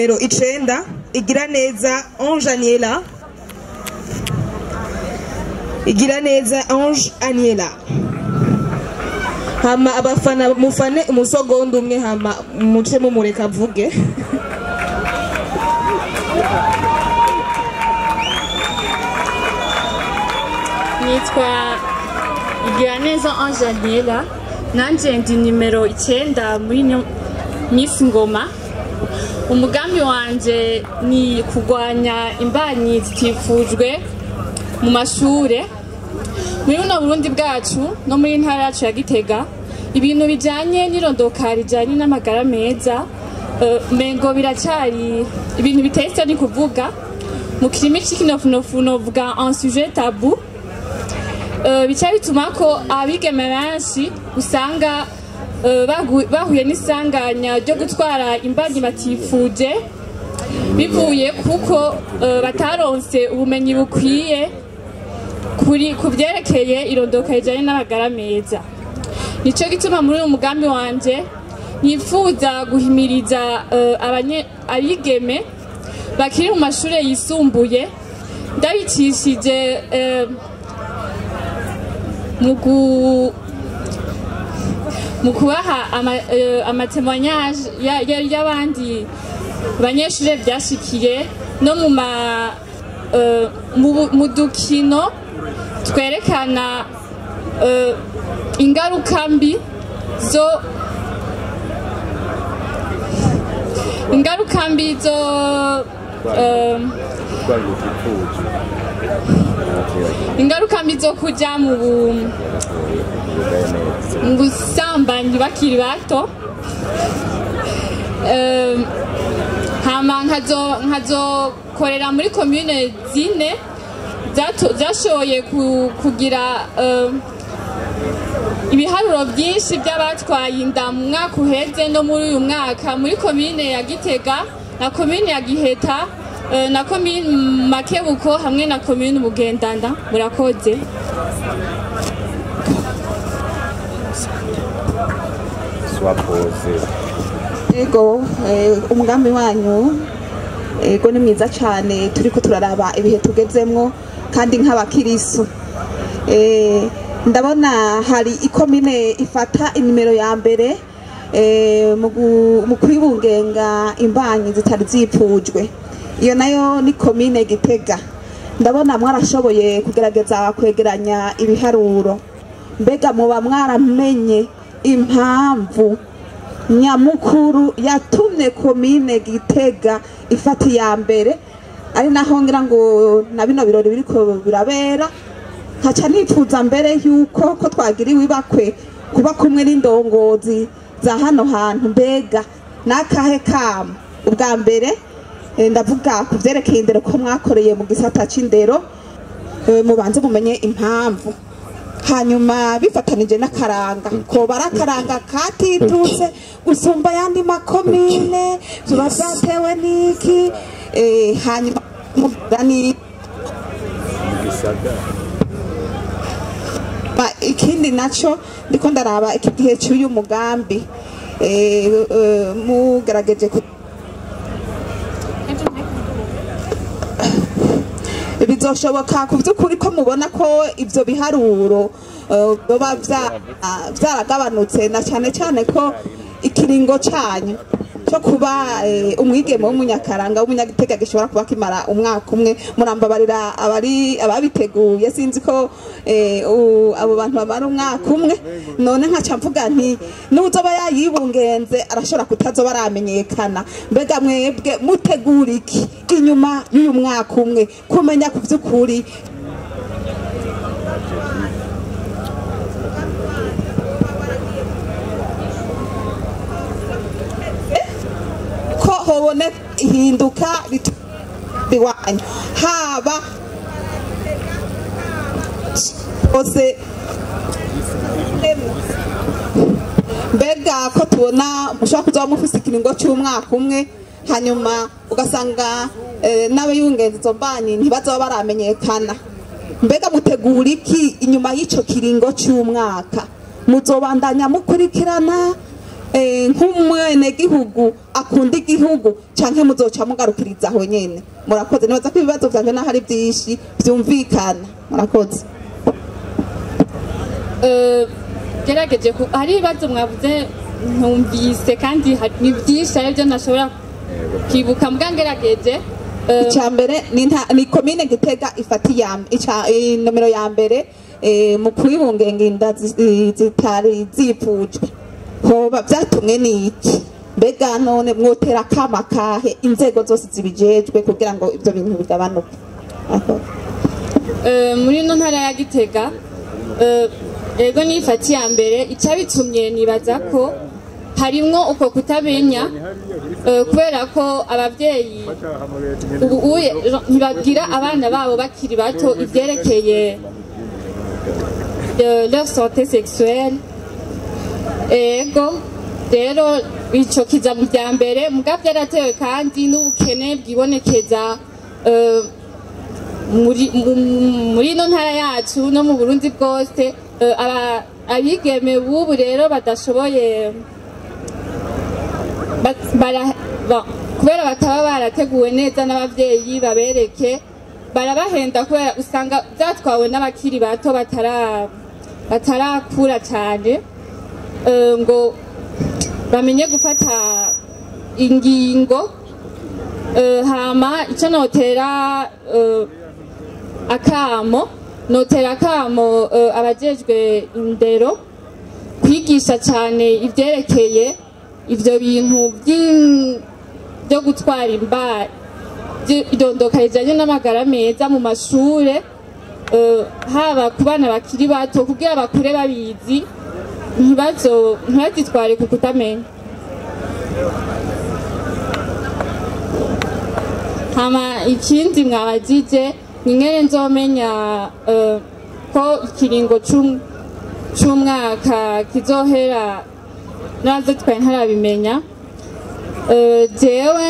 Numero 9 Igiraneza Ange Aniela. Igiraneza Ange Aniela. Hama abafana mufane umusogondo umwe hama muce mumureka avuge. Nitwa Igiraneza Ange Aniela. Nanje ndi numero 9 muri Miss Ngoma. Umugambi wanje ni kugwanya imbanyi zitifujwe mu mashure muri buno Burundi bwacu no muri ntara yacu ya Gitega. Ibintu bijanye n'irondoka rijanye n'amagara meza mengo biracari ibintu bitetse ni kuvuga mu kirimi c'ikinofunofu novuga un sujet tabou. Bica bituma ko abigeme benshi usanga bahuye n'isanganya ryo gutwara imbanyi batifuje bivuye kuko bataronse ubumenyi bukwiye ku byerekeye irondoka rijanye n'amagara meza. Nico gituma muri uyu mugambi wanje nifuza guhimiriza abigeme bakiri mu mashure yisumbuye ndabicishije mu kubaha amatemonyage y'abandi banyeshure byashikiye no mu dukino twerekana ingaruka mbi zo kuja mu busambanyi bakiri bato. Hama nkazokorera muri commune zine zashoboye kugira ibiharuro byinshi by'abatwaye inda mu mwaka uheze no muri uyu mwaka muri commune ya Gitega na commune ya Giheta na commune Makebuko hamwe na commune Bugendana. Murakoze. Ego umugambi wanyu ego ni mwiza cyane turiko turaraba ibihe tugezemwo kandi nk'abakirisu ndabona hari ikomine ifata inimero ya mbere mu kwibungenga imbanyi zitari zipfujwe. Iyo nayo ni komine Gitega. Ndabona mwarashoboye kugerageza kwegeranya ibiharuro. Mbega muba mwaramenye impamvu nyamukuru yatumye komine Gitega ifata iya mbere, ari naho ngira ngo na bino birori biriko birabera. Nkaca nifuza mbere yuko ko twagiriwe ibakwe kuba kumwe n'indongozi za hano hantu. Mbega nakahe kama ubwa mbere ndavuga ku vyerekeye indero ko mwakoreye mu gisata c'indero, mubanze mumenye impamvu, hanyuma bifatanije n'akaranga ko barakaranga katitutse gusumba yandi makomine zuba zatewe niki hanyuma mugani ikindi naco ndiko ndaraba iki gihe cy'uyu mugambi mugerageje bizoshoboka ku by'ukuri ko mubona ko ivyo biharuro baba vyaragabanutse, na cyane cyane ko ikiringo canyu cyo kuba umwigeme w'umunyakaranga w'umunyagitega gishobora kuba kimara umwaka umwe. Murambabarira ababiteguye, sinzi ko abo bantu bamara umwaka umwe. None nkaca mvuga nti n'uzoba yayibungenze arashobora kutazoba aramenyekana. Mbega mwebwe mutegura iki inyuma y'uyu mwaka umwe kumenya ku by'ukuri ko hobone ihinduka biwanyu haba ose? Mbega ko tubona mushobora kuzoba mufise ikiringo cy'umwaka umwe hanyuma ugasanga n'abayungenzi izo mbanyi ntibazoba baramenyekana. Mbega mutegura iki inyuma y'ico kiringo cy'umwaka? Muzobandanya mukurikirana nk'umwenegihugu akunda igihugu canke muzoca mugarukiriza aho nyene. Murakoze, nibaza ko ibibazo vyanje naho ari vyinshi vyumvikana. Murakoze. Gerageje hari ibibazo mwavuze ntumvise kandi ni byinshi aribyo ntashobora kwibuka mbwa ngerageje. Icyambere ni komine Gitega ifata nomero ya mbere mu kwibungenga inda zitari zipfujwe. Hoba byatumwe n'iki? Mbega none mwotera akama kahe inzego zose zibijejwe kugira ngo ibyo bintu bigabanuke? Muri no ntara ya Gitega ego nifati ya mbere icyabitumye nibaza ko harimwo uko kutabenya kubera ko abavyeyi ubu ntibabwira abana babo bakiri bato ivyerekeye leur santé sexuelle. Ego rero ico kiza mu bya mbere mugabo byaratewe kandi n'ubukene bwibonekeza muri no ntara yacu no mu Burundi bwose. Abigeme bubu rero badashoboye kubera bataba barateguwe neza n'abavyeyi babereke, barabahenda kubera usanga byatwawe n'abakiri bato batarakura cyane ngo bamenye gufata ingingo. Hama icyo notera akamo abajejwe indero kwigisha cyane ivyerekeye ivyo bintu byo gutwara imba idondoka rijanye n'amagara meza mu mashure, haba ku bana bakiri bato kugira bakure babizi ntibazitware ku kutamenya. Hama ikindi mwabajije ingene nzomenya ko ikiringo c'umwaka kizohera nazo twaye ntarabimenya. Jewe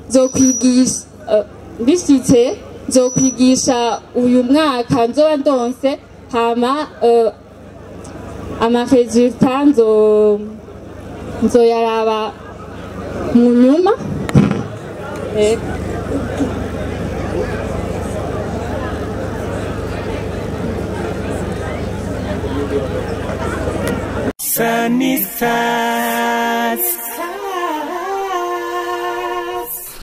nzokwigisha bishitse nzokwigisha uyu mwaka nzoba ndonse, hama amaresultat nzoyaraba mu nyuma. Sunny side.